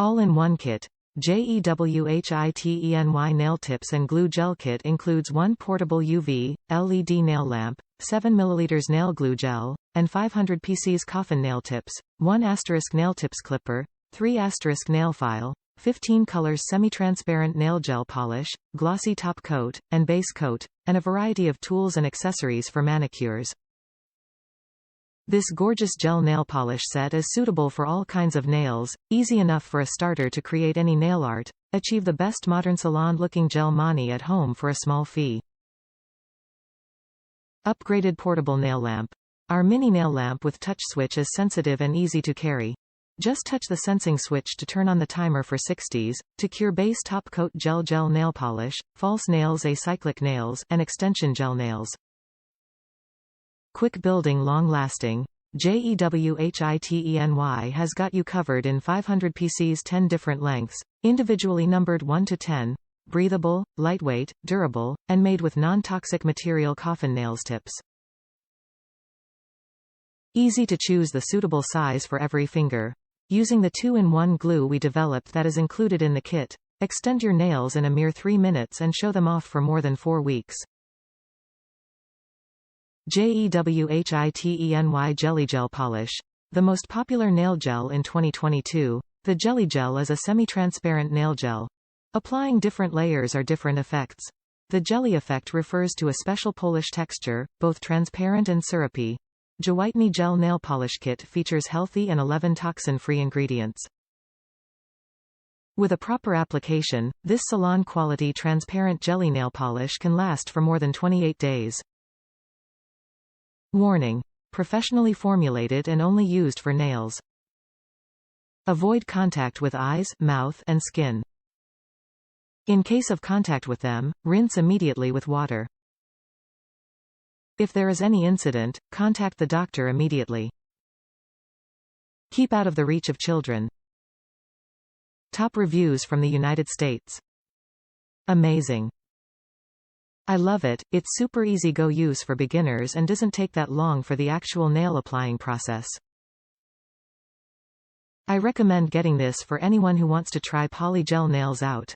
All-in-one kit. JEWHITENY nail tips and glue gel kit includes one portable UV, LED nail lamp, 7 ml nail glue gel, and 500Pcs Coffin nail tips, 1 nail tips clipper, 3 nail file, 15 colors semi-transparent nail gel polish, glossy top coat, and base coat, and a variety of tools and accessories for manicures. This gorgeous gel nail polish set is suitable for all kinds of nails, easy enough for a starter to create any nail art. Achieve the best modern salon-looking gel mani at home for a small fee. Upgraded portable nail lamp. Our mini nail lamp with touch switch is sensitive and easy to carry. Just touch the sensing switch to turn on the timer for 60s, to cure base top coat gel nail polish, false nails acyclic nails, and extension gel nails. Quick building long-lasting. JEWHITENY has got you covered in 500Pcs 10 different lengths, individually numbered 1 to 10, breathable, lightweight, durable, and made with non-toxic material coffin nails tips. Easy to choose the suitable size for every finger. Using the 2-in-1 glue we developed that is included in the kit, extend your nails in a mere 3 minutes and show them off for more than 4 weeks. JEWHITENY Jelly Gel Polish. The most popular nail gel in 2022, the Jelly Gel is a semi-transparent nail gel. Applying different layers are different effects. The jelly effect refers to a special polish texture, both transparent and syrupy. JEWHITENY Gel Nail Polish Kit features healthy and 11 toxin-free ingredients. With a proper application, this salon-quality transparent jelly nail polish can last for more than 28 days. Warning. Professionally formulated and only used for nails. Avoid contact with eyes, mouth, and skin. In case of contact with them, rinse immediately with water. If there is any incident, contact the doctor immediately. Keep out of the reach of children. Top reviews from the United States. Amazing. I love it, it's super easy go use for beginners and doesn't take that long for the actual nail applying process. I recommend getting this for anyone who wants to try poly gel nails out.